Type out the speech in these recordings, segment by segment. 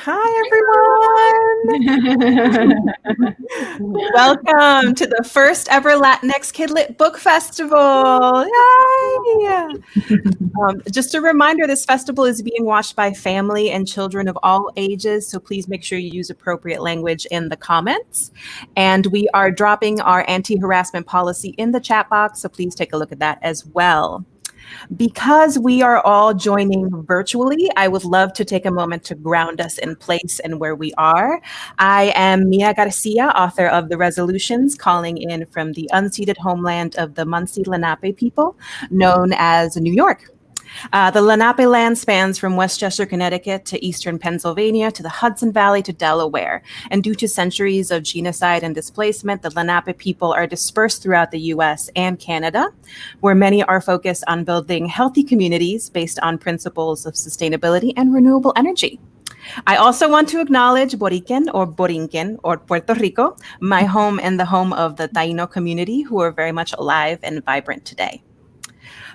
Hi, everyone. Welcome to the first ever Latinx Kidlit Book Festival. Yay! Just a reminder, this festival is being watched by family and children of all ages, so please make sure you use appropriate language in the comments. And we are dropping our anti-harassment policy in the chat box, so please take a look at that as well. Because we are all joining virtually, I would love to take a moment to ground us in place and where we are. I am Mia Garcia, author of The Resolutions, calling in from the unceded homeland of the Munsee Lenape people, known as New York. The Lenape land spans from Westchester, Connecticut to eastern Pennsylvania to the Hudson Valley to Delaware. And due to centuries of genocide and displacement, the Lenape people are dispersed throughout the US and Canada, where many are focused on building healthy communities based on principles of sustainability and renewable energy. I also want to acknowledge Boriquen or Borinquen or Puerto Rico, my home and the home of the Taino community, who are very much alive and vibrant today.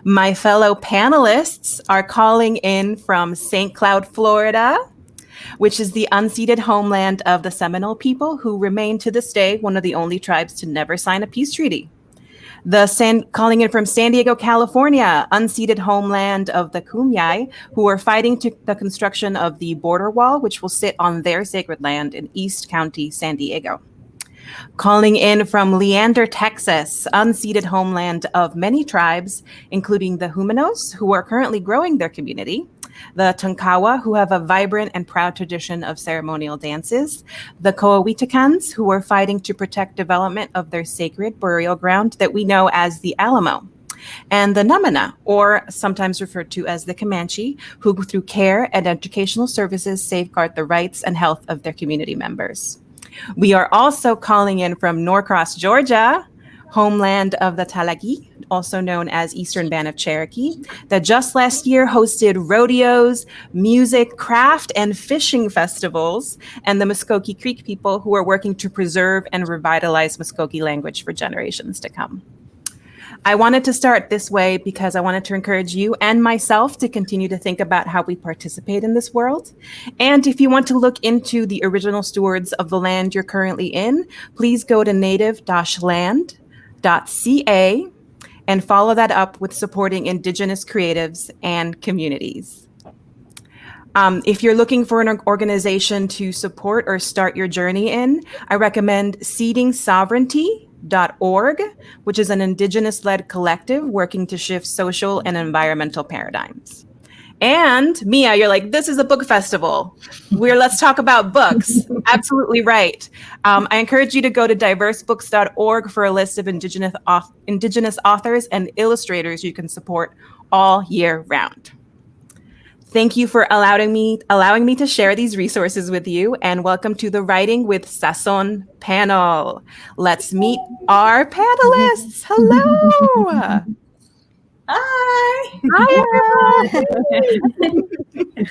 My fellow panelists are calling in from St. Cloud, Florida, which is the unceded homeland of the Seminole people, who remain to this day one of the only tribes to never sign a peace treaty. Calling in from San Diego, California, unceded homeland of the Kumeyaay, who are fighting the construction of the border wall, which will sit on their sacred land in East County, San Diego. Calling in from Leander, Texas, unceded homeland of many tribes, including the Jumanos, who are currently growing their community, the Tonkawa, who have a vibrant and proud tradition of ceremonial dances, the Coahuitecans, who are fighting to protect development of their sacred burial ground that we know as the Alamo, and the Namana, or sometimes referred to as the Comanche, who through care and educational services safeguard the rights and health of their community members. We are also calling in from Norcross, Georgia, homeland of the Talagi, also known as Eastern Band of Cherokee, that just last year hosted rodeos, music, craft, and fishing festivals, and the Muskogee Creek people, who are working to preserve and revitalize Muskogee language for generations to come. I wanted to start this way because I wanted to encourage you and myself to continue to think about how we participate in this world. And if you want to look into the original stewards of the land you're currently in, please go to native-land.ca and follow that up with supporting Indigenous creatives and communities. If you're looking for an organization to support or start your journey in, I recommend seedingsovereignty.org, which is an Indigenous-led collective working to shift social and environmental paradigms. And Mia, you're like, this is a book festival. Let's talk about books. Absolutely right. I encourage you to go to diversebooks.org for a list of Indigenous authors and illustrators you can support all year round. Thank you for allowing me to share these resources with you, and welcome to the Writing with Sazon panel. Let's meet our panelists. Hello. Hi. Hi, everyone.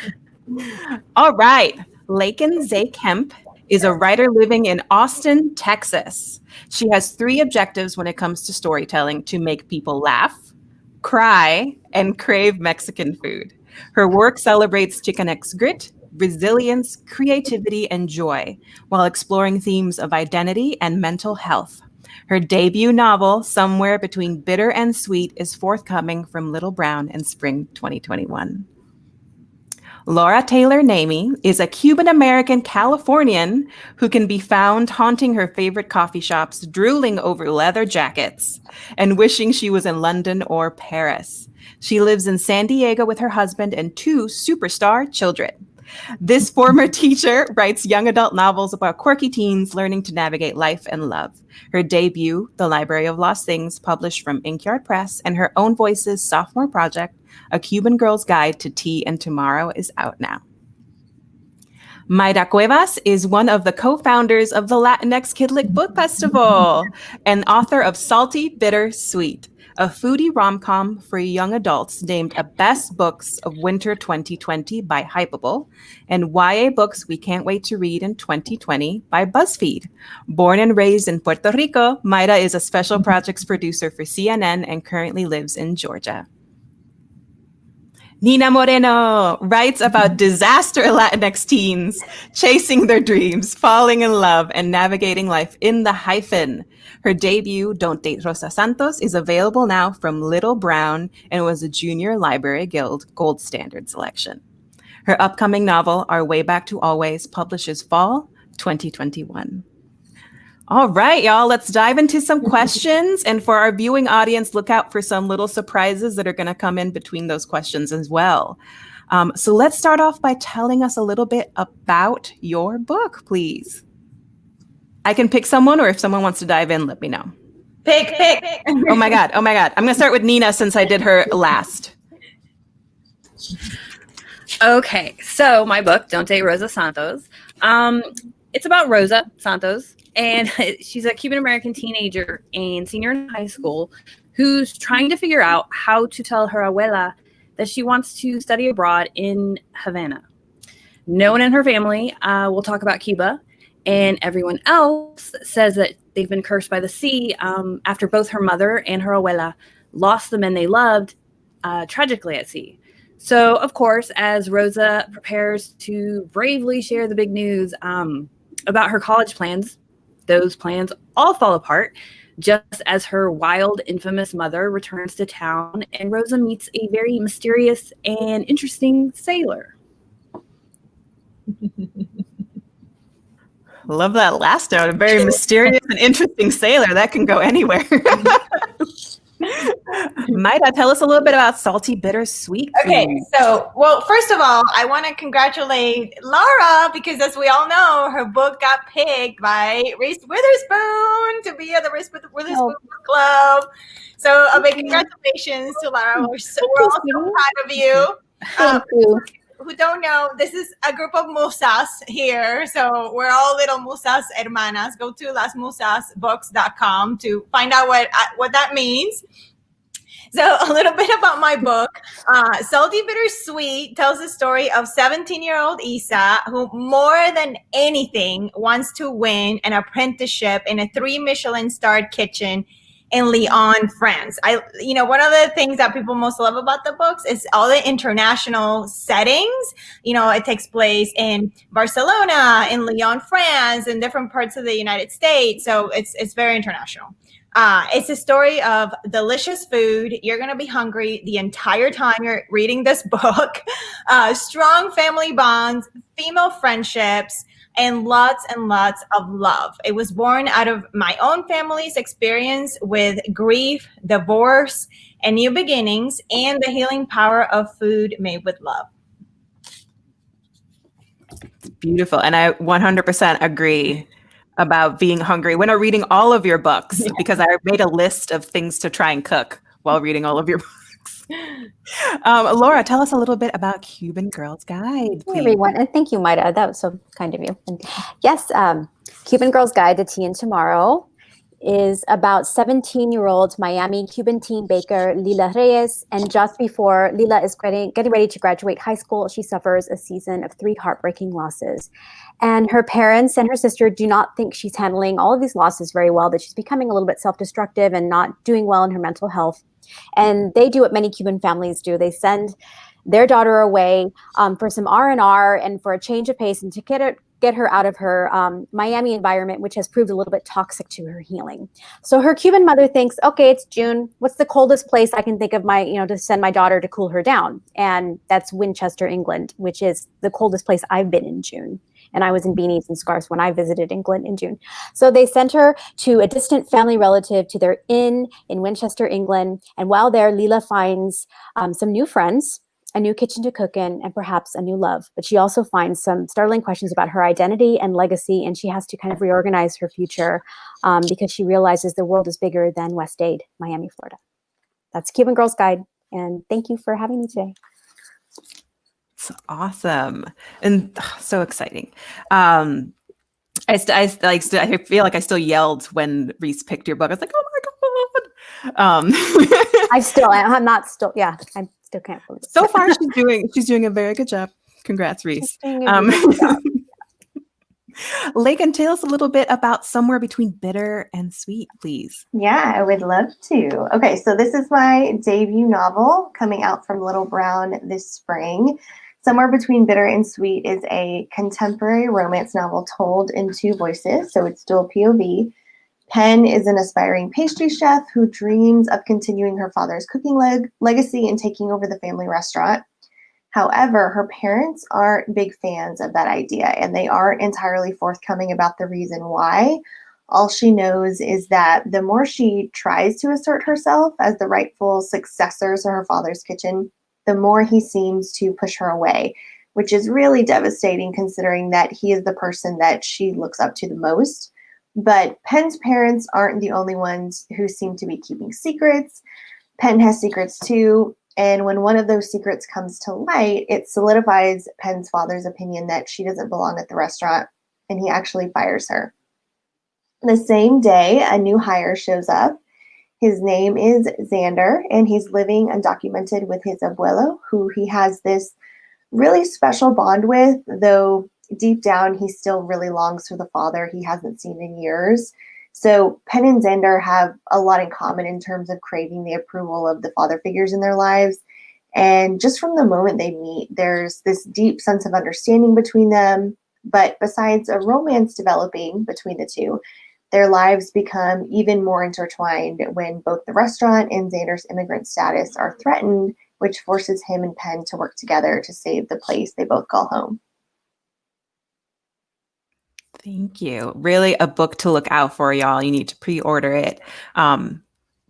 All right. Lakin Zay Kemp is a writer living in Austin, Texas. She has 3 objectives when it comes to storytelling: to make people laugh, cry, and crave Mexican food. Her work celebrates Chicanx grit, resilience, creativity, and joy, while exploring themes of identity and mental health. Her debut novel, Somewhere Between Bitter and Sweet, is forthcoming from Little Brown in spring 2021. Laura Taylor Namey is a Cuban-American Californian who can be found haunting her favorite coffee shops, drooling over leather jackets, and wishing she was in London or Paris. She lives in San Diego with her husband and 2 superstar children. This former teacher writes young adult novels about quirky teens learning to navigate life and love. Her debut, The Library of Lost Things, published from Inkyard Press, and her own voice's sophomore project, A Cuban Girl's Guide to Tea and Tomorrow, is out now. Mayra Cuevas is one of the co-founders of the Latinx Kidlit Book Festival and author of Salty, Bitter, Sweet, a foodie rom-com for young adults named a Best Books of Winter 2020 by Hypable, and YA Books We Can't Wait to Read in 2020 by BuzzFeed. Born and raised in Puerto Rico, Mayra is a special projects producer for CNN and currently lives in Georgia. Nina Moreno writes about disaster Latinx teens chasing their dreams, falling in love, and navigating life in the hyphen. Her debut, Don't Date Rosa Santos, is available now from Little Brown and was a Junior Library Guild Gold Standard selection. Her upcoming novel, Our Way Back to Always, publishes fall 2021. All right, y'all, let's dive into some questions. And for our viewing audience, look out for some little surprises that are going to come in between those questions as well. So let's start off by telling us a little bit about your book, please. I can pick someone, or if someone wants to dive in, let me know. Pick. Oh my God. I'm going to start with Nina since I did her last. Okay, so my book, Don't Date Rosa Santos. It's about Rosa Santos, and she's a Cuban-American teenager and senior in high school who's trying to figure out how to tell her abuela that she wants to study abroad in Havana. No one in her family will talk about Cuba, and everyone else says that they've been cursed by the sea after both her mother and her abuela lost the men they loved tragically at sea. So, of course, as Rosa prepares to bravely share the big news about her college plans, those plans all fall apart, just as her wild, infamous mother returns to town and Rosa meets a very mysterious and interesting sailor. Love that last note. A very mysterious and interesting sailor. That can go anywhere. Maida, tell us a little bit about Salty Bittersweet. Okay, so, well, first of all, I want to congratulate Laura because, as we all know, her book got picked by Reese Witherspoon to be at the Reese Witherspoon Book Club. So, a big congratulations to Laura. We're all so proud of you. Thank you. Who don't know, this is a group of musas here. So we're all little musas hermanas. Go to lasmusasbooks.com to find out what that means. So a little bit about my book. Salty Bittersweet tells the story of 17-year-old Isa, who more than anything wants to win an apprenticeship in a 3 Michelin-starred kitchen in Lyon, France. One of the things that people most love about the books is all the international settings. It takes place in Barcelona, in Lyon, France, in different parts of the United States. So it's very international. It's a story of delicious food. You're going to be hungry the entire time you're reading this book. Strong family bonds, female friendships, and lots of love. It was born out of my own family's experience with grief, divorce, and new beginnings, and the healing power of food made with love. Beautiful. And I 100% agree about being hungry when I'm reading all of your books, because I made a list of things to try and cook while reading all of your books. Laura, tell us a little bit about Cuban Girls Guide, please. Hey, everyone, and thank you, Maida. That was so kind of you. And yes, Cuban Girls Guide to Tea and Tomorrow is about 17-year-old Miami Cuban teen baker Lila Reyes. And just before Lila is getting ready to graduate high school, she suffers a season of 3 heartbreaking losses. And her parents and her sister do not think she's handling all of these losses very well, that she's becoming a little bit self-destructive and not doing well in her mental health. And they do what many Cuban families do. They send their daughter away for some R&R and for a change of pace and to get her out of her Miami environment, which has proved a little bit toxic to her healing. So her Cuban mother thinks, okay, it's June. What's the coldest place I can think of to send my daughter to cool her down? And that's Winchester, England, which is the coldest place I've been in June. And I was in beanies and scarves when I visited England in June. So they sent her to a distant family relative to their inn in Winchester, England. And while there, Lila finds some new friends, a new kitchen to cook in, and perhaps a new love. But she also finds some startling questions about her identity and legacy, and she has to kind of reorganize her future because she realizes the world is bigger than West Dade, Miami, Florida. That's Cuban Girls Guide, and thank you for having me today. It's awesome and so exciting. I feel like I still yelled when Reese picked your book. I was like, oh my God. I still can't believe it. So far she's doing a very good job. Congrats, Reese. Lagan, tell us a little bit about Somewhere Between Bitter and Sweet, please. Yeah, I would love to. Okay, so this is my debut novel coming out from Little Brown this spring. Somewhere Between Bitter and Sweet is a contemporary romance novel told in two voices, so it's dual POV. Pen is an aspiring pastry chef who dreams of continuing her father's cooking legacy and taking over the family restaurant. However, her parents aren't big fans of that idea, and they aren't entirely forthcoming about the reason why. All she knows is that the more she tries to assert herself as the rightful successor to her father's kitchen, the more he seems to push her away, which is really devastating considering that he is the person that she looks up to the most. But Pen's parents aren't the only ones who seem to be keeping secrets. Pen has secrets too, and when one of those secrets comes to light, it solidifies Pen's father's opinion that she doesn't belong at the restaurant, and he actually fires her. The same day, a new hire shows up. His name is Xander, and he's living undocumented with his abuelo, who he has this really special bond with, though deep down he still really longs for the father he hasn't seen in years. So Pen and Xander have a lot in common in terms of craving the approval of the father figures in their lives. And just from the moment they meet, there's this deep sense of understanding between them. But besides a romance developing between the two, their lives become even more intertwined when both the restaurant and Xander's immigrant status are threatened, which forces him and Pen to work together to save the place they both call home. Thank you. Really a book to look out for, y'all. You need to pre-order it.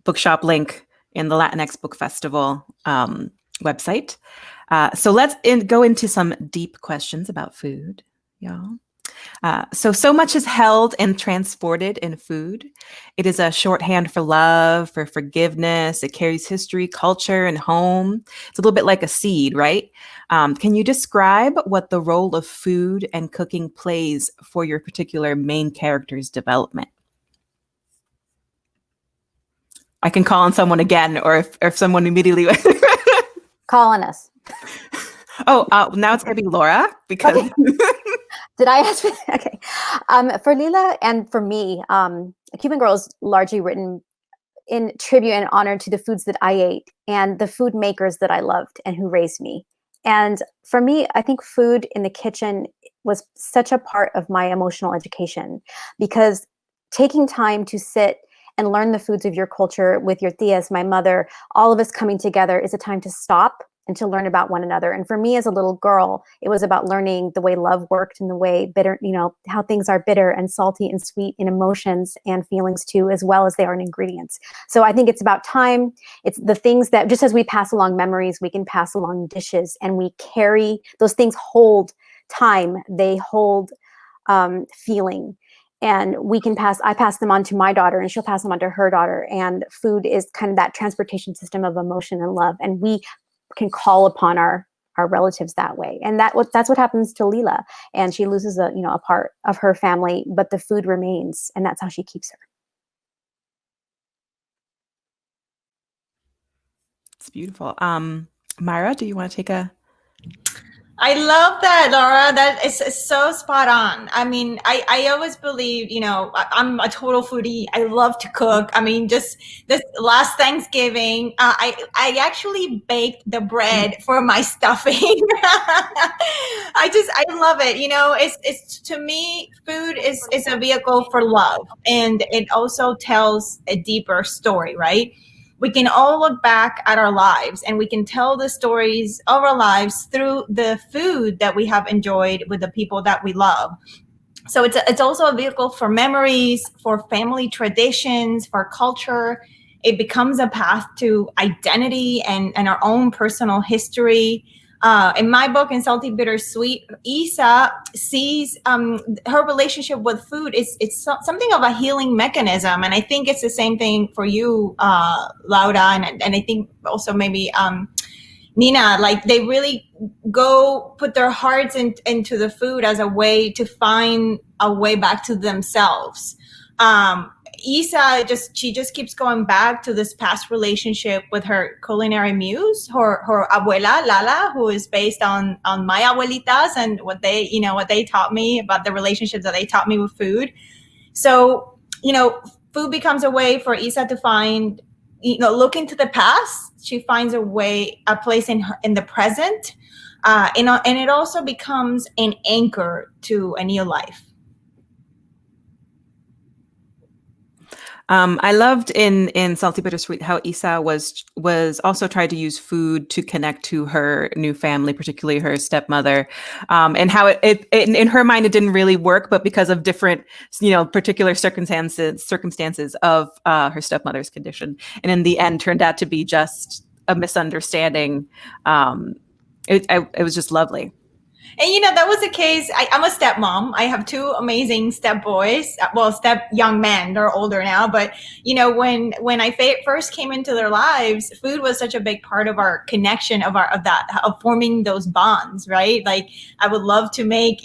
Bookshop link in the Latinx Book Festival website. So let's go into some deep questions about food, y'all. So much is held and transported in food. It is a shorthand for love, for forgiveness. It carries history, culture, and home. It's a little bit like a seed, right? Can you describe what the role of food and cooking plays for your particular main character's development? I can call on someone again, or if someone immediately... Call on us. Oh, now it's going to be Laura, because... Okay. Did I ask? Okay. For Lila and for me, Cuban Girl is largely written in tribute and honor to the foods that I ate and the food makers that I loved and who raised me. And for me, I think food in the kitchen was such a part of my emotional education, because taking time to sit and learn the foods of your culture with your tias, my mother, all of us coming together is a time to stop and to learn about one another. And for me as a little girl, it was about learning the way love worked and the way bitter, how things are bitter and salty and sweet in emotions and feelings too, as well as they are in ingredients. So I think it's about time. It's the things that, just as we pass along memories, we can pass along dishes, and we carry, those things hold time, they hold feeling. And I pass them on to my daughter, and she'll pass them on to her daughter. And food is kind of that transportation system of emotion and love. And we can call upon our relatives that way. And that's what happens to Lila. And she loses a part of her family, but the food remains, and that's how she keeps her. It's beautiful. Myra, do you want to take a... I love that, Laura. That is so spot on. I mean, I always believe, I'm a total foodie. I love to cook. I mean, just this last Thanksgiving, I actually baked the bread for my stuffing. I love it. It's to me, food is a vehicle for love, and it also tells a deeper story, right? We can all look back at our lives, and we can tell the stories of our lives through the food that we have enjoyed with the people that we love. So it's also a vehicle for memories, for family traditions, for culture. It becomes a path to identity and our own personal history. In my book, In Salty, Bitter, Sweet, Isa sees her relationship with food. It's something of a healing mechanism. And I think it's the same thing for you, Laura, and I think also maybe Nina. Like, they really go put their hearts into the food as a way to find a way back to themselves. Isa she just keeps going back to this past relationship with her culinary muse, her abuela Lala, who is based on my abuelitas and what they taught me about the relationships that they taught me with food. So, food becomes a way for Isa to find, look into the past. She finds a place in the present, and it also becomes an anchor to a new life. I loved in Salty Bittersweet how Isa was also tried to use food to connect to her new family, particularly her stepmother, and how it in her mind it didn't really work, but because of different particular circumstances of her stepmother's condition, and in the end turned out to be just a misunderstanding. It was just lovely. And that was the case. I'm a stepmom. I have two amazing step boys. Well, step young men. They're older now, but when I first came into their lives, food was such a big part of our connection of forming those bonds, right? Like I would love to make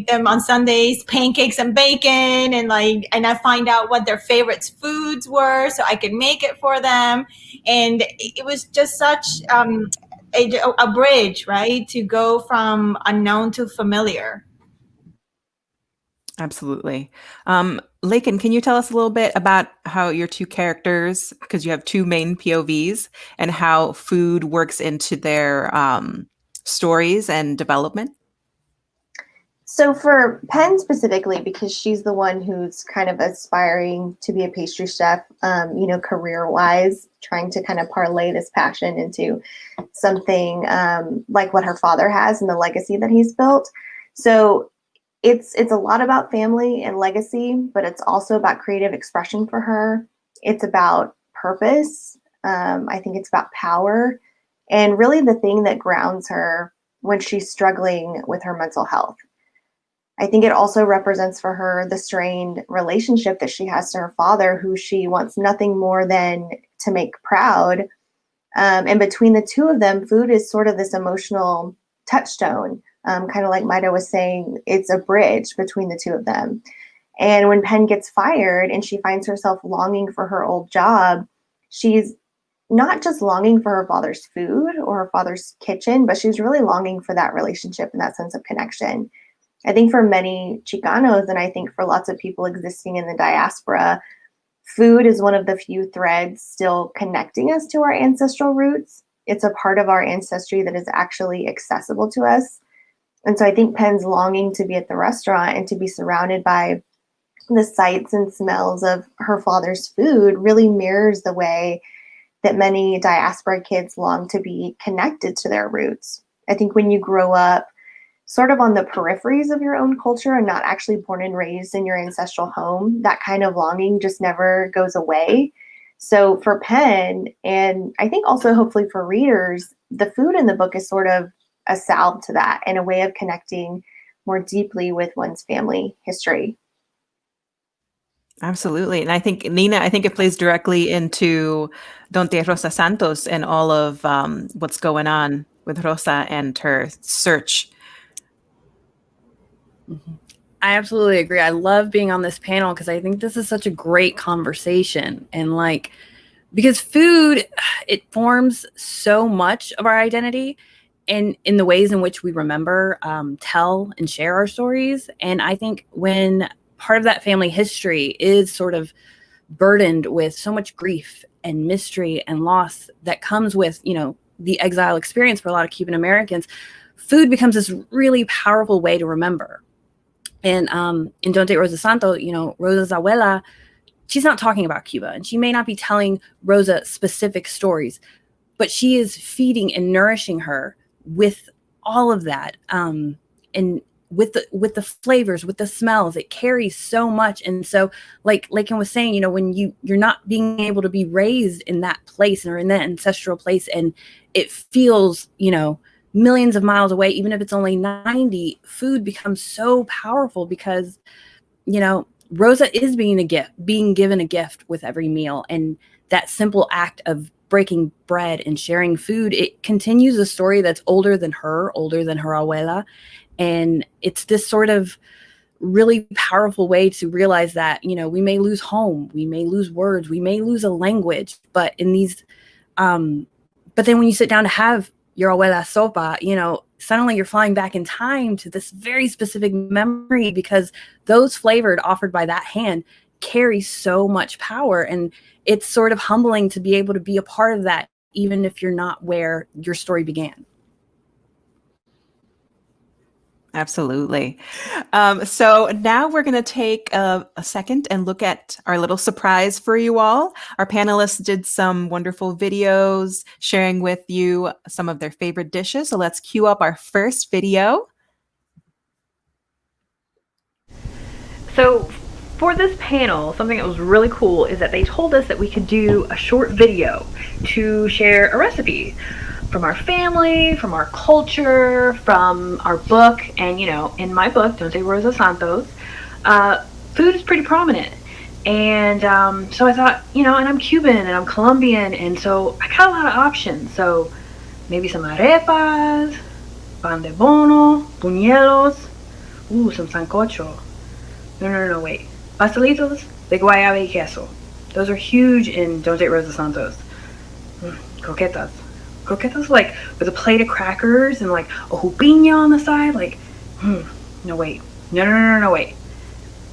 them on Sundays pancakes and bacon, and I find out what their favorite foods were so I could make it for them, and it was just such a bridge, right, to go from unknown to familiar. Absolutely. Lakin, can you tell us a little bit about how your two characters, because you have two main POVs, and how food works into their stories and development? So for Pen specifically, because she's the one who's kind of aspiring to be a pastry chef, career-wise, trying to kind of parlay this passion into something like what her father has and the legacy that he's built. So it's a lot about family and legacy, but it's also about creative expression for her. It's about purpose. I think it's about power, and really the thing that grounds her when she's struggling with her mental health. I think it also represents for her the strained relationship that she has to her father, who she wants nothing more than to make proud. And between the two of them, food is sort of this emotional touchstone. Kind of like Maida was saying, it's a bridge between the two of them. And when Pen gets fired and she finds herself longing for her old job, she's not just longing for her father's food or her father's kitchen, but she's really longing for that relationship and that sense of connection. I think for many Chicanos, and I think for lots of people existing in the diaspora, food is one of the few threads still connecting us to our ancestral roots. It's a part of our ancestry that is actually accessible to us. And so I think Pen's longing to be at the restaurant and to be surrounded by the sights and smells of her father's food really mirrors the way that many diaspora kids long to be connected to their roots. I think when you grow up sort of on the peripheries of your own culture and not actually born and raised in your ancestral home, that kind of longing just never goes away. So for Pen, and I think also hopefully for readers, the food in the book is sort of a salve to that and a way of connecting more deeply with one's family history. Absolutely. And I think, Nina, it plays directly into Don Te Rosa Santos and all of what's going on with Rosa and her search. I absolutely agree. I love being on this panel because I think this is such a great conversation. And because food, it forms so much of our identity and in the ways in which we remember, tell and share our stories. And I think when part of that family history is sort of burdened with so much grief and mystery and loss that comes with, the exile experience for a lot of Cuban Americans, food becomes this really powerful way to remember. And in Don Te Rosa Santos, Rosa's abuela, she's not talking about Cuba, and she may not be telling Rosa specific stories, but she is feeding and nourishing her with all of that, and with the flavors, with the smells. It carries so much. And so, like Lakin was saying, when you're not being able to be raised in that place or in that ancestral place, and it feels, millions of miles away, even if it's only 90, food becomes so powerful because, Rosa is being given a gift with every meal. And that simple act of breaking bread and sharing food, it continues a story that's older than her abuela. And it's this sort of really powerful way to realize that, we may lose home, we may lose words, we may lose a language, but in these, but then when you sit down to have your abuela sopa, suddenly you're flying back in time to this very specific memory, because those flavors offered by that hand carry so much power. And it's sort of humbling to be able to be a part of that, even if you're not where your story began. Absolutely. So now we're going to take a second and look at our little surprise for you all. Our panelists did some wonderful videos sharing with you some of their favorite dishes. So let's cue up our first video. So for this panel, something that was really cool is that they told us that we could do a short video to share a recipe from our family, from our culture, from our book. And in my book, Don't Say Rosa Santos, food is pretty prominent. And so I thought, and I'm Cuban and I'm Colombian, and so I got a lot of options. So maybe some arepas, pan de bono, buñuelos, some sancocho. No, wait. Pastelitos de guayaba y queso. Those are huge in Don't Date Rosa Santos. Croquetas. Croquetas, like, with a plate of crackers and, like, a jupinha on the side. Like, no, wait. No, wait.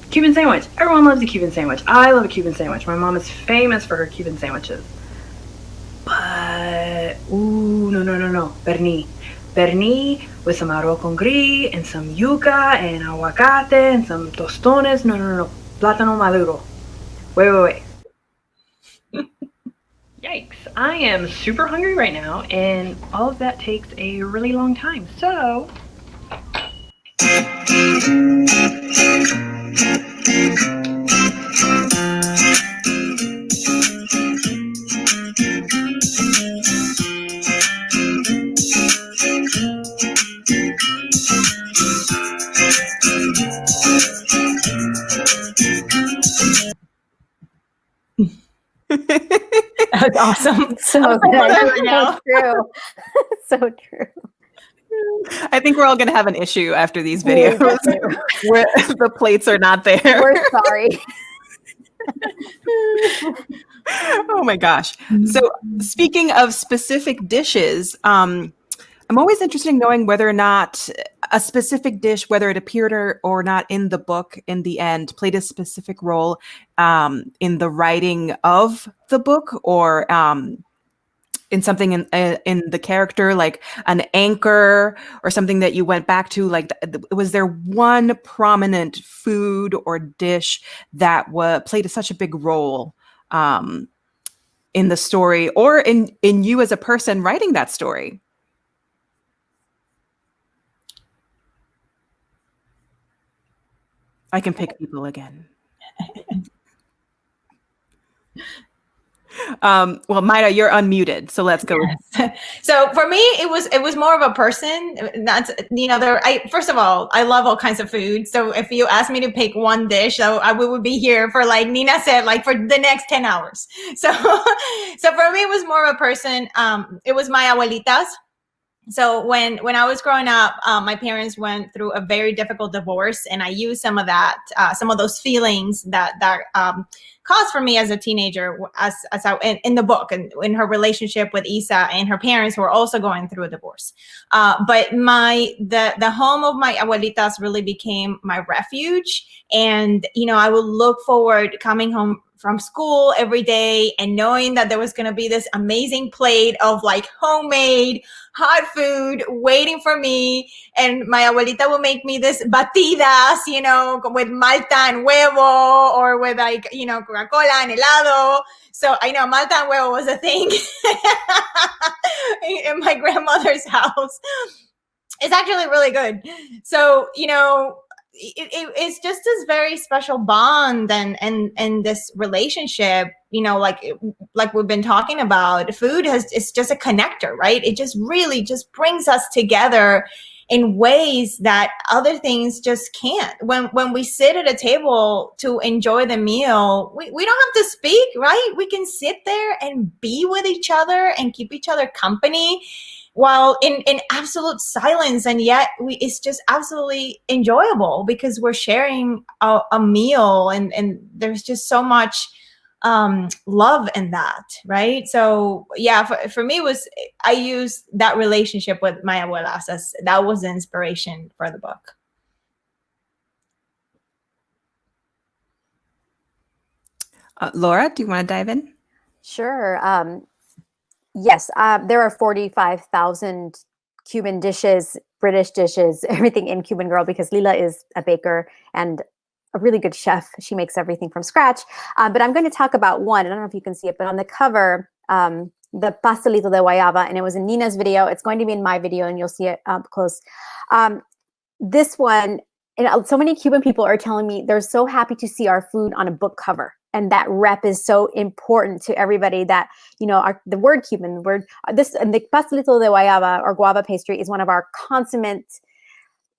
Cuban sandwich. Everyone loves a Cuban sandwich. I love a Cuban sandwich. My mom is famous for her Cuban sandwiches. But, no. Pernil with some arroz con gris and some yuca and aguacate and some tostones. No. Plátano maduro. Wait. Yikes. I am super hungry right now, and all of that takes a really long time. So That's awesome. So good. So true. So true. I think we're all going to have an issue after these videos where the plates are not there. We're sorry. Oh my gosh. So speaking of specific dishes, I'm always interested in knowing whether or not a specific dish, whether it appeared or not in the book in the end, played a specific role in the writing of the book, or in something in the character, like an anchor or something that you went back to. Like, was there one prominent food or dish that played such a big role in the story, or in you as a person writing that story? I can pick people again. Well, Mayra, you're unmuted, so let's go. Yes. So for me, it was more of a person. That's first of all, I love all kinds of food. So if you ask me to pick one dish, we would be here for, like Nina said, like for the next 10 hours. So for me, it was more of a person. It was my abuelitas. So when I was growing up, my parents went through a very difficult divorce, and I used some of that, some of those feelings that caused for me as a teenager, in the book, and in her relationship with Isa and her parents, who were also going through a divorce. But the home of my abuelitas really became my refuge, and I would look forward coming home from school every day and knowing that there was going to be this amazing plate of like homemade hot food waiting for me. And my abuelita would make me this batidas, with malta and huevo, or with Coca-Cola and helado. So I know malta and huevo was a thing in my grandmother's house. It's actually really good. So, it's just this very special bond and this relationship, like we've been talking about. Food it's just a connector, right? It just really just brings us together in ways that other things just can't. When we sit at a table to enjoy the meal, we don't have to speak, right? We can sit there and be with each other and keep each other company while in absolute silence, and yet it's just absolutely enjoyable because we're sharing a meal, and there's just so much love in that, right? So yeah, for me, I used that relationship with my abuelas as that was the inspiration for the book. Laura, do you want to dive in? Sure. Yes, there are 45,000 Cuban dishes, British dishes, everything in Cuban Girl, because Lila is a baker and a really good chef. She makes everything from scratch. But I'm going to talk about one. I don't know if you can see it, but on the cover, the pastelito de guayaba, and it was in Nina's video. It's going to be in my video, and you'll see it up close. This one, and so many Cuban people are telling me they're so happy to see our food on a book cover. And that rep is so important to everybody that, you know, the word Cuban, the word, this, and the pastelito de guayaba or guava pastry is one of our consummate,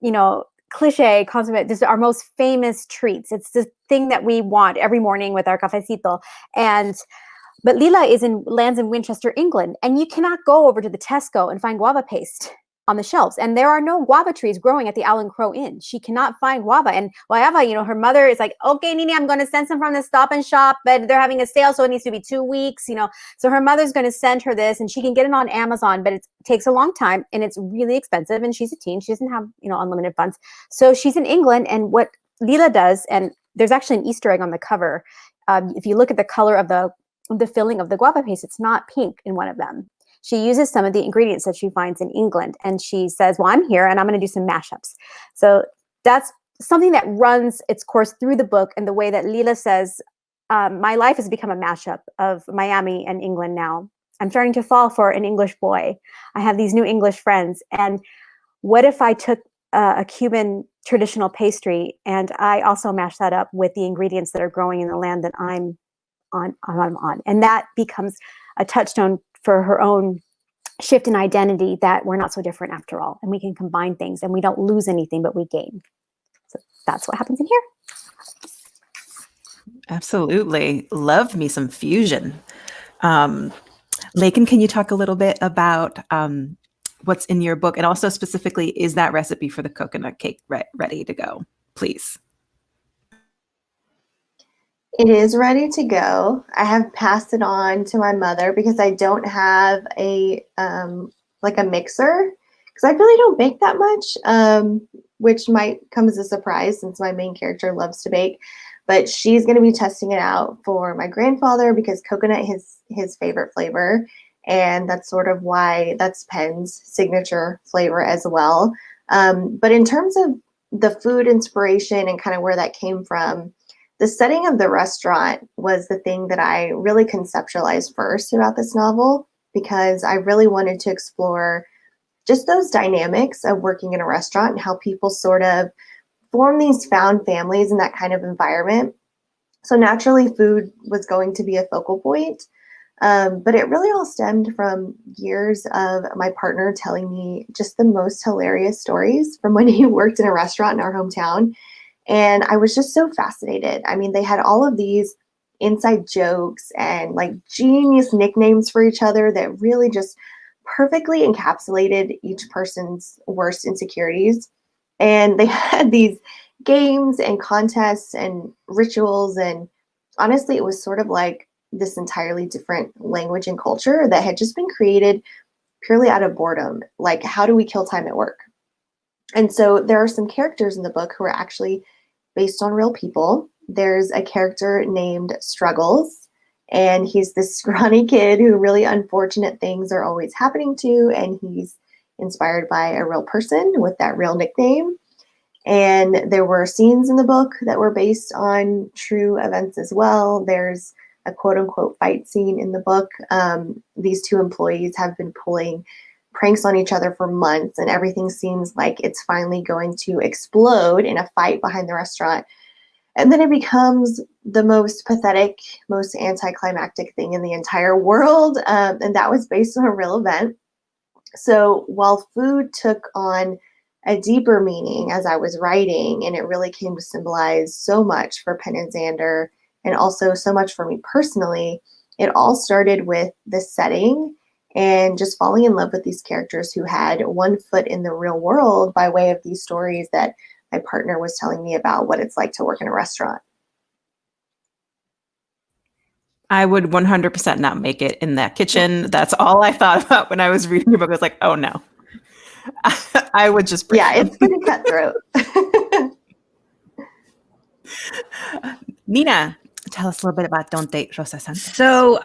you know, cliche, consummate, this is our most famous treats. It's the thing that we want every morning with our cafecito. But Lila lands in Winchester, England, and you cannot go over to the Tesco and find guava paste on the shelves. And there are no guava trees growing at the Alan Crow Inn. She cannot find guava. And guayaba, you know, her mother is like, okay, Nini, I'm going to send some from the Stop and Shop, but they're having a sale, so it needs to be 2 weeks, you know. So her mother's going to send her this, and she can get it on Amazon, but it takes a long time, and it's really expensive, and she's a teen. She doesn't have, you know, unlimited funds. So she's in England, and what Lila does, and there's actually an Easter egg on the cover. If you look at the color of the filling of the guava paste, it's not pink in one of them. She uses some of the ingredients that she finds in England, and she says, well, I'm here and I'm going to do some mashups. So that's something that runs its course through the book. And the way that Lila says, my life has become a mashup of Miami and England now. I'm starting to fall for an English boy. I have these new English friends. And what if I took a Cuban traditional pastry and I also mashed that up with the ingredients that are growing in the land that I'm on. And that becomes a touchstone for her own shift in identity, that we're not so different after all, and we can combine things, and we don't lose anything, but we gain. So that's what happens in here. Absolutely. Love me some fusion. Lakin, can you talk a little bit about what's in your book, and also specifically, is that recipe for the coconut cake ready to go, please? It is ready to go. I have passed it on to my mother because I don't have a like a mixer, because I really don't bake that much, which might come as a surprise since my main character loves to bake. But she's going to be testing it out for my grandfather because coconut is his favorite flavor, and that's sort of why that's Penn's signature flavor as well. But in terms of the food inspiration and kind of where that came from, the setting of the restaurant was the thing that I really conceptualized first about this novel, because I really wanted to explore just those dynamics of working in a restaurant and how people sort of form these found families in that kind of environment. So naturally, food was going to be a focal point, but it really all stemmed from years of my partner telling me just the most hilarious stories from when he worked in a restaurant in our hometown. And I was just so fascinated. I mean, they had all of these inside jokes and like genius nicknames for each other that really just perfectly encapsulated each person's worst insecurities. And they had these games and contests and rituals. And honestly, it was sort of like this entirely different language and culture that had just been created purely out of boredom. Like, how do we kill time at work? And so there are some characters in the book who are actually based on real people. There's a character named Struggles, and he's this scrawny kid who really unfortunate things are always happening to, and he's inspired by a real person with that real nickname. And there were scenes in the book that were based on true events as well. There's a quote unquote fight scene in the book. These two employees have been pulling pranks on each other for months, and everything seems like it's finally going to explode in a fight behind the restaurant. And then it becomes the most pathetic, most anticlimactic thing in the entire world. And that was based on a real event. So while food took on a deeper meaning as I was writing, and it really came to symbolize so much for Penn and Xander, and also so much for me personally, it all started with the setting and just falling in love with these characters who had one foot in the real world by way of these stories that my partner was telling me about what it's like to work in a restaurant. I would 100% not make it in that kitchen. That's all I thought about when I was reading your book. I was like, oh no. I would just break Yeah, them. it's pretty cutthroat. Nina, tell us a little bit about Don't Date Rosa Santos. So,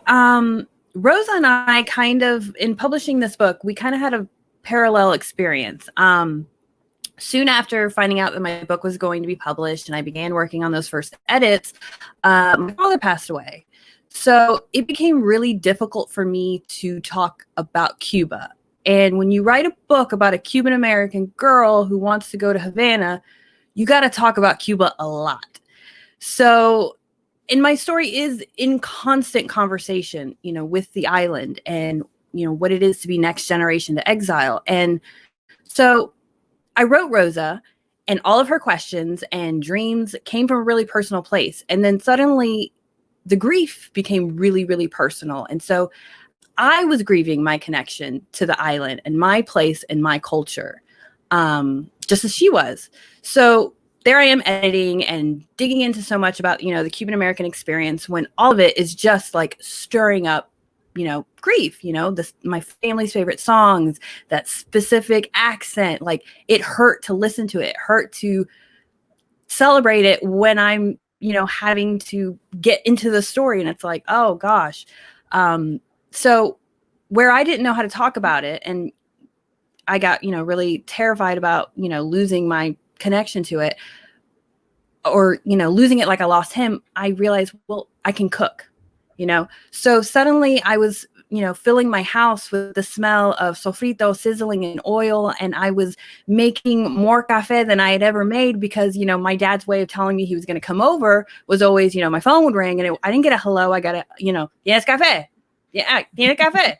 Rosa and I kind of, in publishing this book, we kind of had a parallel experience. Soon after finding out that my book was going to be published and I began working on those first edits, my father passed away. So it became really difficult for me to talk about Cuba. And when you write a book about a Cuban American girl who wants to go to Havana, you got to talk about Cuba a lot. So, and my story is in constant conversation, you know, with the island and, you know, what it is to be next generation to exile. And so I wrote Rosa, and all of her questions and dreams came from a really personal place. And then suddenly the grief became really, really personal. And so I was grieving my connection to the island and my place and my culture, just as she was. So there I am editing and digging into so much about, you know, the Cuban American experience when all of it is just like stirring up, you know, grief, you know, my family's favorite songs, that specific accent, like it hurt to listen to it, hurt to celebrate it when I'm, you know, having to get into the story. And it's like, oh gosh. So where I didn't know how to talk about it and I got, you know, really terrified about, you know, losing my connection to it or, you know, losing it like I lost him, I realized, well, I can cook, you know? So suddenly I was, you know, filling my house with the smell of sofrito sizzling in oil. And I was making more café than I had ever made because, you know, my dad's way of telling me he was going to come over was always, you know, my phone would ring and I didn't get a hello. I got a, you know, yes, café. Yeah, tiene café.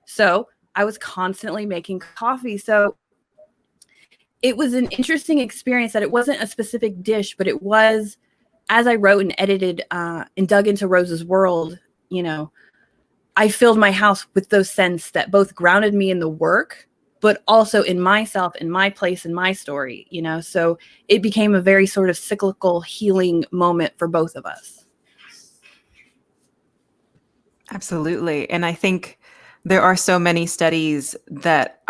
So I was constantly making coffee. So it was an interesting experience that it wasn't a specific dish, but it was, as I wrote and edited and dug into Rosa's world, you know, I filled my house with those scents that both grounded me in the work, but also in myself, in my place, in my story, you know, so it became a very sort of cyclical healing moment for both of us. Absolutely. And I think there are so many studies that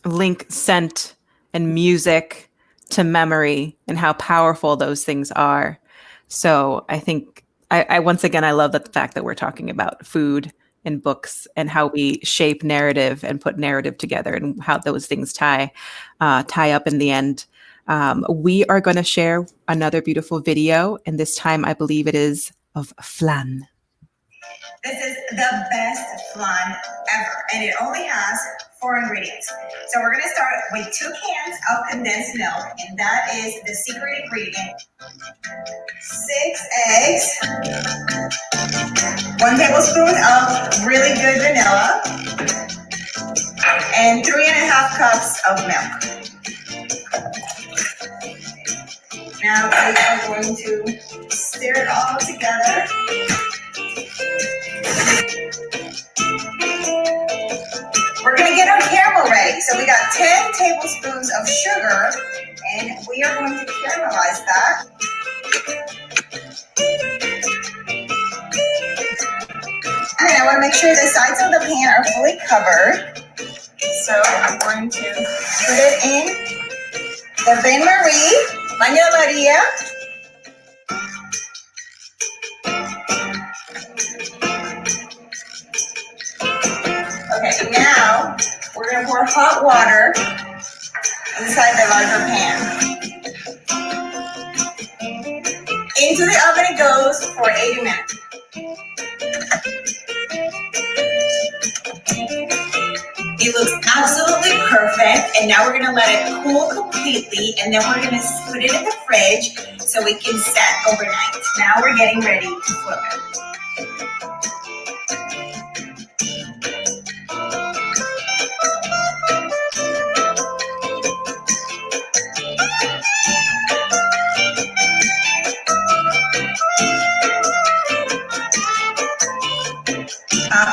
link scent and music to memory and how powerful those things are. So I think I once again, I love the fact that we're talking about food and books and how we shape narrative and put narrative together and how those things tie up in the end. We are going to share another beautiful video, and this time I believe it is of flan. This is the best flan ever, and it only has 4 ingredients. So we're gonna start with 2 cans of condensed milk, and that is the secret ingredient. 6 eggs, 1 tablespoon of really good vanilla, and 3.5 cups of milk. Now we are going to stir it all together. We're going to get our caramel ready. So we got 10 tablespoons of sugar, and we are going to caramelize that. And I want to make sure the sides of the pan are fully covered. So I'm going to put it in the bain-marie, Baño Maria. Okay, now we're going to pour hot water inside the larger pan. Into the oven it goes for 80 minutes. It looks absolutely perfect, and now we're going to let it cool completely, and then we're going to put it in the fridge so it can set overnight. Now we're getting ready to flip it.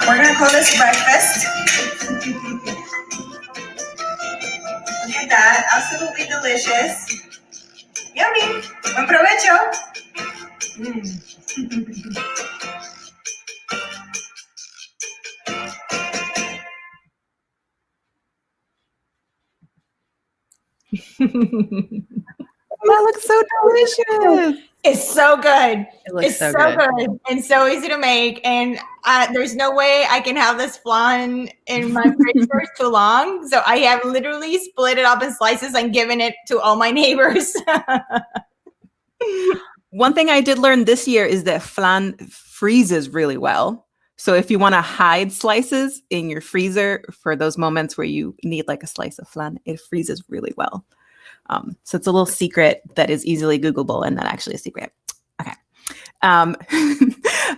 We're going to call this breakfast. Look at that, absolutely delicious. Yummy. Buen provecho. That looks so delicious. It's so good. It looks It's so so good. good and so easy to make. And there's no way I can have this flan in my fridge for too long. So I have literally split it up in slices and given it to all my neighbors. One thing I did learn this year is that flan freezes really well. So if you want to hide slices in your freezer for those moments where you need like a slice of flan, it freezes really well. So it's a little secret that is easily Googleable and not actually a secret. Okay.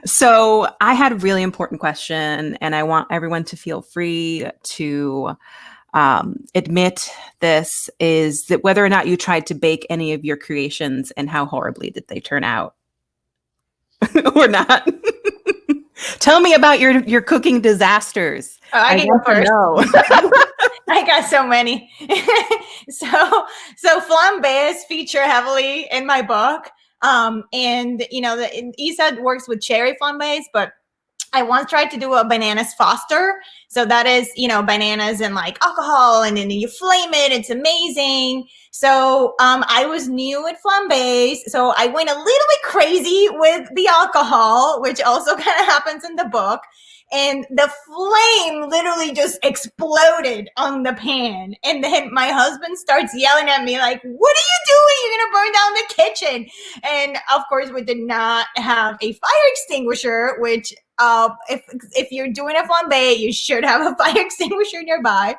So I had a really important question, and I want everyone to feel free to admit this, is that whether or not you tried to bake any of your creations and how horribly did they turn out or not. Tell me about your cooking disasters. Oh, I can go want to first. know. I got so many. so flambés feature heavily in my book. And you know, Isa works with cherry flambés, but I once tried to do a bananas foster. So that is, you know, bananas and like alcohol, and then you flame it. It's amazing. So I was new at flambés. So I went a little bit crazy with the alcohol, which also kind of happens in the book. And the flame literally just exploded on the pan. And then my husband starts yelling at me like, what are you doing? You're going to burn down the kitchen. And of course, we did not have a fire extinguisher, which if you're doing a flambé, you should have a fire extinguisher nearby.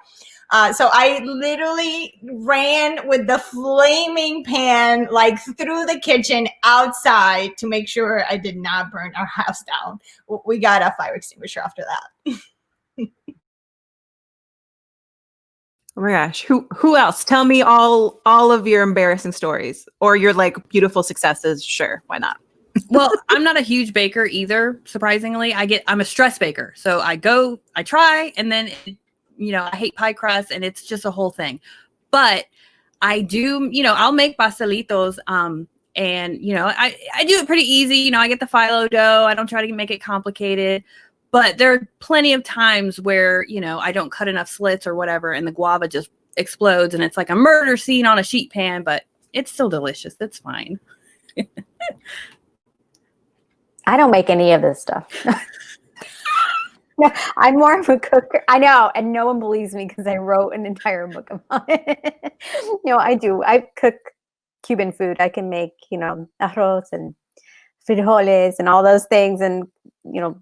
So I literally ran with the flaming pan like through the kitchen outside to make sure I did not burn our house down. We got a fire extinguisher after that. Oh my gosh. Who else? Tell me all of your embarrassing stories or your like beautiful successes. Sure, why not? Well, I'm not a huge baker either. Surprisingly, I'm a stress baker. So I try, and then you know, I hate pie crust, and it's just a whole thing. But I do, you know, I'll make pastelitos, and you know, I do it pretty easy. You know, I get the phyllo dough. I don't try to make it complicated. But there are plenty of times where, you know, I don't cut enough slits or whatever, and the guava just explodes, and it's like a murder scene on a sheet pan. But it's still delicious. It's fine. I don't make any of this stuff. No, I'm more of a cooker. I know, and no one believes me because I wrote an entire book about it. No, I do. I cook Cuban food. I can make, you know, arroz and frijoles and all those things, and you know,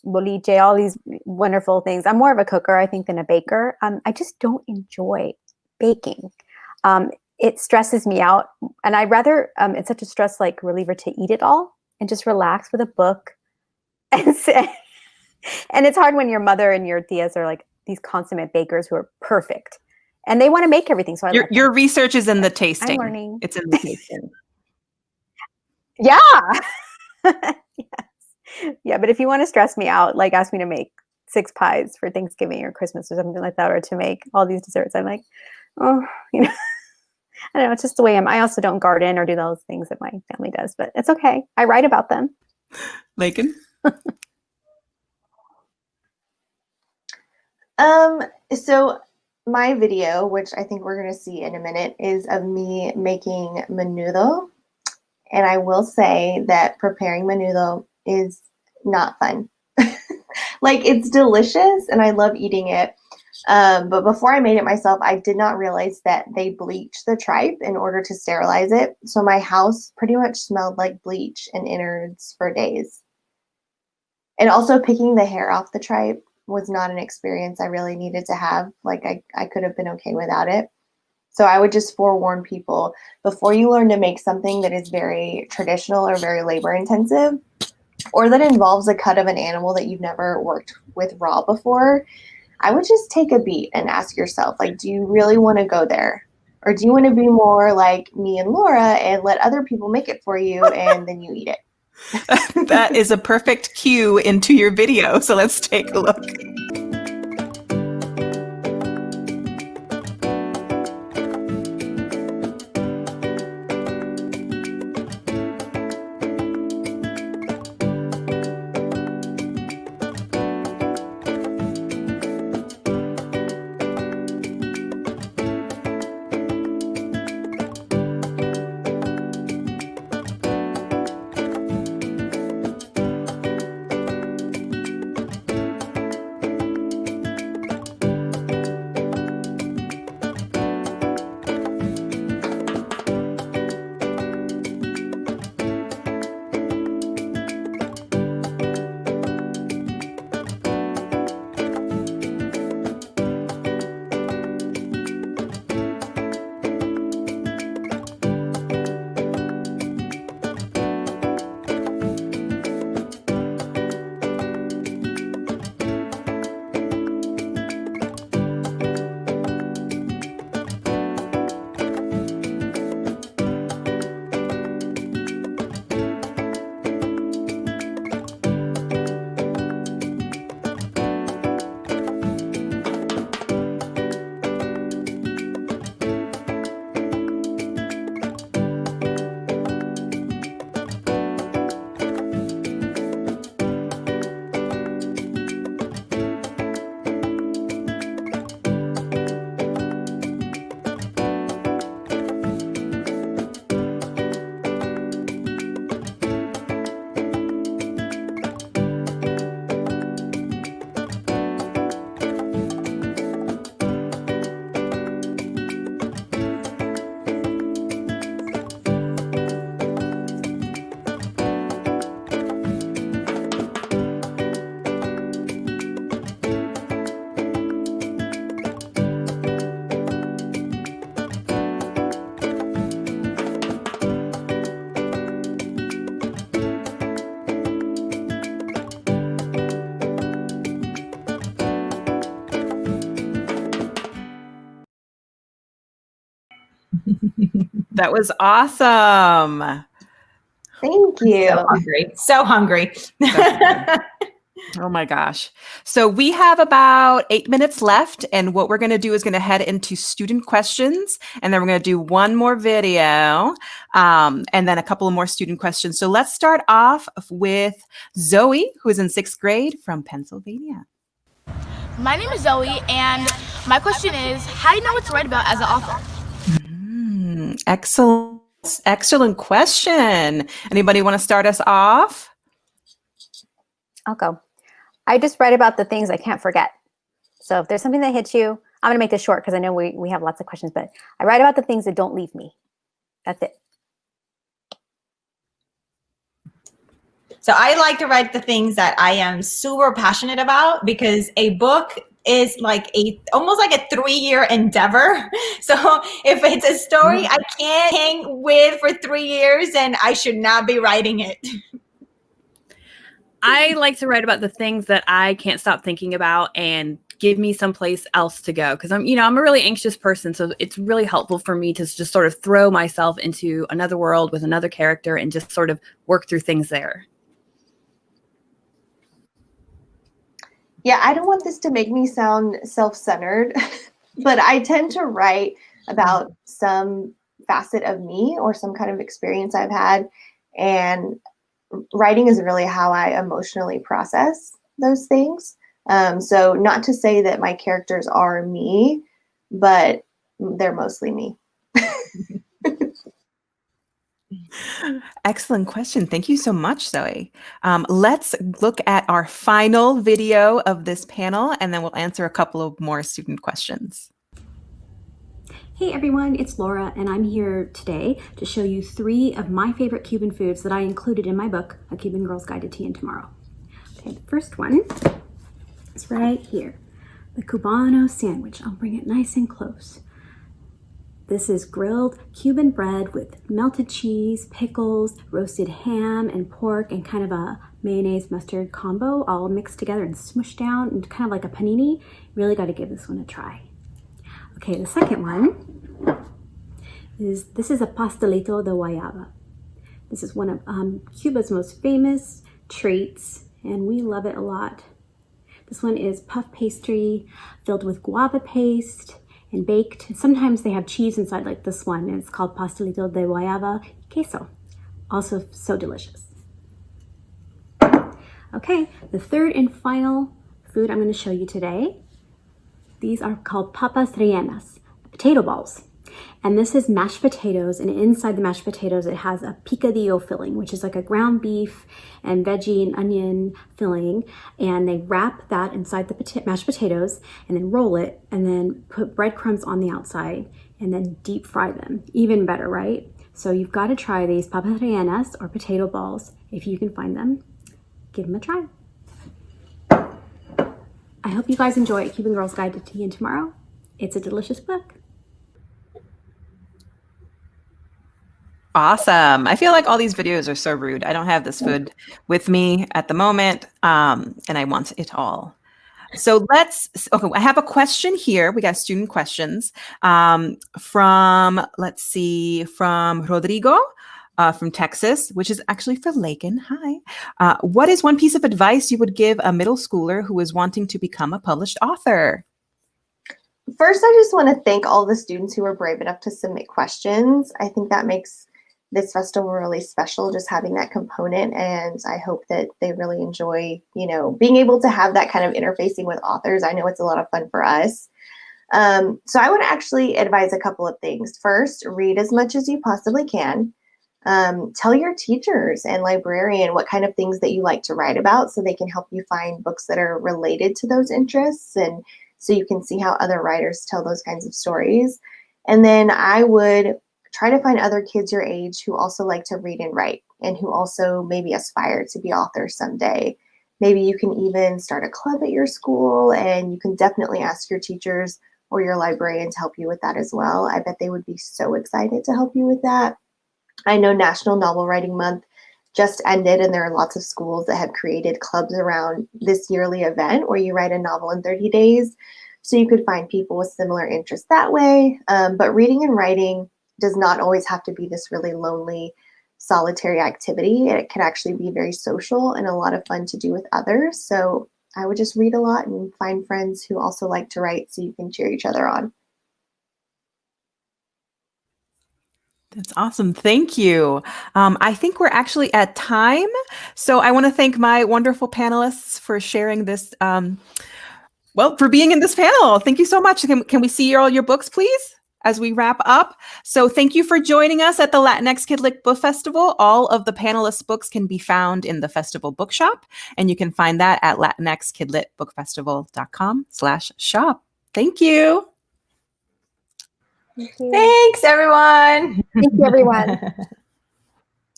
boliche, all these wonderful things. I'm more of a cooker, I think, than a baker. I just don't enjoy baking. It stresses me out, and I'd rather it's such a stress like reliever to eat it all and just relax with a book and say. And it's hard when your mother and your tias are like these consummate bakers who are perfect, and they want to make everything. So your research is in the tasting. I'm learning. It's in the tasting. Yeah. Yes. Yeah. But if you want to stress me out, like ask me to make 6 pies for Thanksgiving or Christmas or something like that, or to make all these desserts, I'm like, oh, you know, I don't know. It's just the way I also don't garden or do those things that my family does, but it's okay. I write about them. Lakin? So my video, which I think we're going to see in a minute, is of me making menudo. And I will say that preparing menudo is not fun. Like, it's delicious and I love eating it. But before I made it myself, I did not realize that they bleach the tripe in order to sterilize it. So my house pretty much smelled like bleach and innards for days. And also picking the hair off the tripe was not an experience I really needed to have. Like, I could have been okay without it. So I would just forewarn people, before you learn to make something that is very traditional or very labor intensive, or that involves a cut of an animal that you've never worked with raw before, I would just take a beat and ask yourself, like, do you really want to go there? Or do you want to be more like me and Laura and let other people make it for you and then you eat it? That is a perfect cue into your video. So let's take a look. That was awesome. Thank you. So hungry. Oh my gosh. So we have about 8 minutes left. And what we're going to do is going to head into student questions. And then we're going to do one more video and then a couple of more student questions. So let's start off with Zoe, who is in 6th grade from Pennsylvania. My name is Zoe, and my question is, how do you know what to write about as an author? Excellent. Excellent question. Anybody want to start us off? I'll go. I just write about the things I can't forget. So if there's something that hits you, I'm going to make this short because I know we have lots of questions, but I write about the things that don't leave me. That's it. So I like to write the things that I am super passionate about, because a book is like almost like a 3-year endeavor. So if it's a story I can't hang with for 3 years, then I should not be writing it. I like to write about the things that I can't stop thinking about and give me someplace else to go. Because I'm a really anxious person. So it's really helpful for me to just sort of throw myself into another world with another character and just sort of work through things there. Yeah, I don't want this to make me sound self-centered, but I tend to write about some facet of me or some kind of experience I've had. And writing is really how I emotionally process those things. So not to say that my characters are me, but they're mostly me. Excellent question. Thank you so much, Zoe. Let's look at our final video of this panel, and then we'll answer a couple of more student questions. Hey everyone, it's Laura, and I'm here today to show you 3 of my favorite Cuban foods that I included in my book, A Cuban Girl's Guide to Tea and Tomorrow. Okay, the first one is right here, the Cubano sandwich. I'll bring it nice and close. This is grilled Cuban bread with melted cheese, pickles, roasted ham and pork, and kind of a mayonnaise mustard combo all mixed together and smushed down and kind of like a panini. Really got to give this one a try. Okay, the second one is, this is a pastelito de guayaba. This is one of Cuba's most famous treats, and we love it a lot. This one is puff pastry filled with guava paste and baked. Sometimes they have cheese inside like this one, and it's called pastelito de guayaba queso. Also so delicious. Okay, the third and final food I'm going to show you today. These are called papas rellenas, potato balls. And this is mashed potatoes, and inside the mashed potatoes it has a picadillo filling, which is like a ground beef and veggie and onion filling, and they wrap that inside the mashed potatoes and then roll it and then put breadcrumbs on the outside and then deep fry them. Even better, right? So you've got to try these papas rellenas, or potato balls, if you can find them. Give them a try. I hope you guys enjoy A Cuban Girl's Guide to Tea and Tomorrow. It's a delicious book. Awesome. I feel like all these videos are so rude. I don't have this food with me at the moment, and I want it all. So okay, I have a question here. We got student questions from Rodrigo from Texas, which is actually for Lakin. Hi. What is one piece of advice you would give a middle schooler who is wanting to become a published author? First, I just want to thank all the students who were brave enough to submit questions. I think that makes this festival really special, just having that component, and I hope that they really enjoy, being able to have that kind of interfacing with authors. I know it's a lot of fun for us. So I would actually advise a couple of things. First, read as much as you possibly can. Tell your teachers and librarian what kind of things that you like to write about, so they can help you find books that are related to those interests, and so you can see how other writers tell those kinds of stories. And then I would try to find other kids your age who also like to read and write, and who also maybe aspire to be authors someday. Maybe you can even start a club at your school, and you can definitely ask your teachers or your librarian to help you with that as well. I bet they would be so excited to help you with that. I know National Novel Writing Month just ended, and there are lots of schools that have created clubs around this yearly event where you write a novel in 30 days. So you could find people with similar interests that way. But reading and writing does not always have to be this really lonely, solitary activity. It can actually be very social and a lot of fun to do with others. So I would just read a lot and find friends who also like to write, so you can cheer each other on. That's awesome. Thank you. I think we're actually at time. So I want to thank my wonderful panelists for sharing this, for being in this panel. Thank you so much. Can we see all your books, please, as we wrap up? So thank you for joining us at the Latinx Kid Lit Book Festival. All of the panelists' books can be found in the festival bookshop, and you can find that at latinxkidlitbookfestival.com/shop. Thank you. Thank you. Thanks, everyone. Thank you, everyone.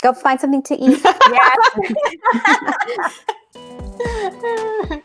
Go find something to eat. Yes.